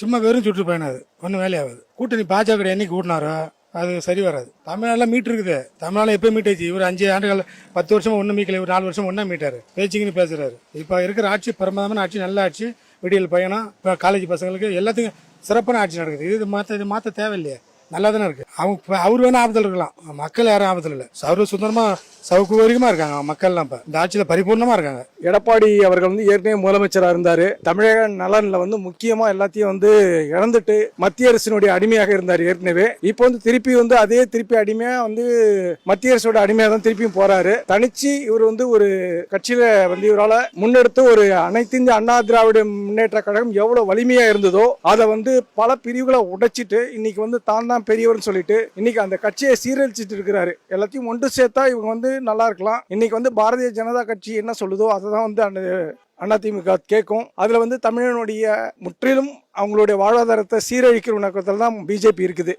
சும்மா வெறும் சுற்றுப்பயணம் அது ஒன்றும் வேலையாகாது. கூட்டணி பாஜக என்னைக்கு கூட்டினாரோ அது சரி வராது. தமிழ்நாடுல மீட் இருக்குது. தமிழ்நாடு எப்போ மீட்டாச்சு? இவர் 5 ஆண்டுகள் 10 வருஷமா ஒன்றும் மீக்கல. இவர் 4 வருஷம் ஒன்றா மீட்டாரு. பேச்சுக்குன்னு பேசுறாரு. இப்போ இருக்கிற ஆட்சி பிரமாதமான ஆட்சி, நல்ல ஆட்சி. விடியல் பயணம், இப்போ காலேஜ் பசங்களுக்கு எல்லாத்துக்கும் சிறப்பான ஆட்சி நடக்குது. இது மாற்ற தேவையில்லையே, நல்லா தானே இருக்கு. அவர் வேணா ஆபத்தில் இருக்கலாம், மக்கள் யாரும் ஆபத்தில் இல்லை. அவர் சுதந்திரமா சௌகரியமா இருக்காங்க மக்கள்லாம். இப்ப இந்த ஆட்சியில பரிபூர்ணமா இருக்காங்க. எடப்பாடி அவர்கள் ஏற்கனவே முதலமைச்சராக இருந்தாரு. தமிழக நலன்ல முக்கியமா எல்லாத்தையும் இழந்துட்டு மத்திய அரசினுடைய அடிமையாக இருந்தார் ஏற்கனவே. இப்போ திருப்பி திருப்பி அடிமையா மத்திய அரசோட அடிமையா தான் திருப்பியும் போறாரு. தனிச்சு இவர் ஒரு கட்சியில இவரால முன்னெடுத்து ஒரு அனைத்து இந்திய அண்ணா திராவிட முன்னேற்ற கழகம் எவ்வளவு வலிமையா இருந்ததோ அதை பல பிரிவுகளை உடைச்சிட்டு இன்னைக்கு தான் பெரியவர்னு சொல்லிட்டு இன்னைக்கு அந்த கட்சியை சீரழிச்சிட்டு இருக்கிறாரு. எல்லாத்தையும் ஒன்று சேர்த்தா இவங்க நல்லா இருக்கலாம். இன்னைக்கு பாரதிய ஜனதா கட்சி என்ன சொல்லுதோ அதை அதிமுக கேட்கும். அதுல தமிழனுடைய முற்றிலும் அவங்களுடைய வாழ்வாதாரத்தை சீரழிக்கிற நோக்கத்தில் தான் பிஜேபி இருக்குது.